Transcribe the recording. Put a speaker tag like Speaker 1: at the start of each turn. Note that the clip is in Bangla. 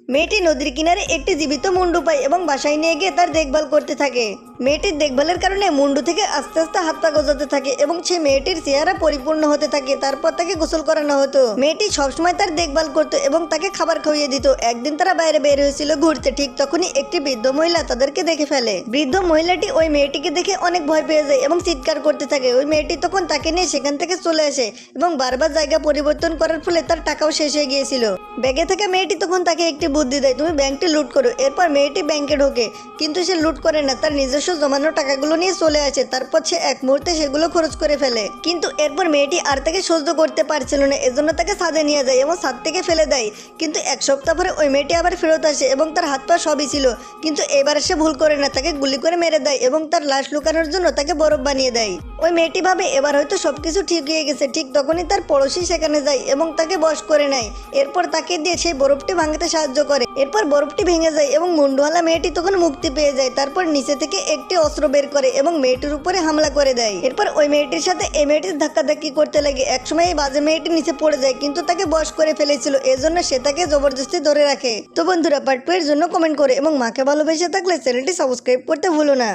Speaker 1: মেয়েটি নদীর কিনারে একটি জীবিত মুন্ডু পায় এবং বাসায় নিয়ে গিয়ে তার দেখভাল করতে থাকে। মেয়েটির দেখভালের কারণে মুন্ডু থেকে আস্তে আস্তে হাত পা গজাতে থাকে এবং সে মেয়েটির চেহারা পরিপূর্ণ হতে থাকে। তারপর তাকে গোসল করানো হতো। মেয়েটি সবসময় তার দেখভাল করতো এবং তাকে খাবার খাইয়ে দিত। একদিন তারা বাইরে বের হয়েছিল ঘুরতে, ঠিক তখনই একটি বৃদ্ধ মহিলা তাদেরকে দেখে ফেলে। বৃদ্ধ মহিলাটি ওই মেয়েটিকে দেখে অনেক ভয় পেয়ে যায় এবং চিৎকার করতে থাকে। ওই মেয়েটি তখন তাকে নিয়ে সেখান থেকে চলে আসে এবং বারবার জায়গা পরিবর্তন করার ফলে তার টাকাও শেষ হয়ে গিয়েছিল। ব্যাগে থাকা মেয়েটি তখন তাকে একটি বুদ্ধি দেয়, তুমি ব্যাংকটি লুট করো। এরপর মেয়েটি ব্যাংকে ঢোকে, কিন্তু সে লুট করে না, তার নিজস্ব জমানো টাকাগুলো নিয়ে চলে আসে। তারপর সে এক মুহূর্তে সেগুলো খরচ করে ফেলে। কিন্তু এরপর মেয়েটি আর তাকে সহ্য করতে পারছিল না, এজন্য তাকে ছাদে নিয়ে যায় এবং ছাদ থেকে ফেলে দেয়। কিন্তু এক সপ্তাহ পরে ওই মেয়েটি আবার ফেরত আসে এবং তার হাত পা সবই ছিল। কিন্তু এবার সে ভুল করে না, তাকে গুলি করে মেরে দেয় এবং তার লাশ লুকানোর জন্য তাকে বরফ বানিয়ে দেয়। ওই মেয়েটি ভাবে এবার হয়তো সবকিছু ঠিক হয়ে গেছে। ঠিক তখনই তার পড়োশি সেখানে যায় এবং তাকে বশ করে নেয়। এরপর তাকে দিয়ে সেই বরফটি ভাঙতে সাহায্য করে। এরপর বরফটি ভেঙে যায় এবং মুন্ডুওয়ালা মেয়েটি তখন মুক্তি পেয়ে যায়। তারপর নিচে থেকে একটি অস্ত্র বের করে এবং মেয়েটির উপরে হামলা করে দেয়। এরপর ওই মেয়েটির সাথে এই মেয়েটির ধাক্কাধাক্কি করতে লাগে। একসময় এই বাজে মেয়েটি নিচে পড়ে যায়, কিন্তু তাকে বশ করে ফেলেছিল, এজন্য সে তাকে জবরদস্তি ধরে রাখে। তো বন্ধুরা, পার্ট 2 এর জন্য কমেন্ট করে এবং মাকে ভালোবেসে থাকলে চ্যানেলটি সাবস্ক্রাইব করতে ভুলো না।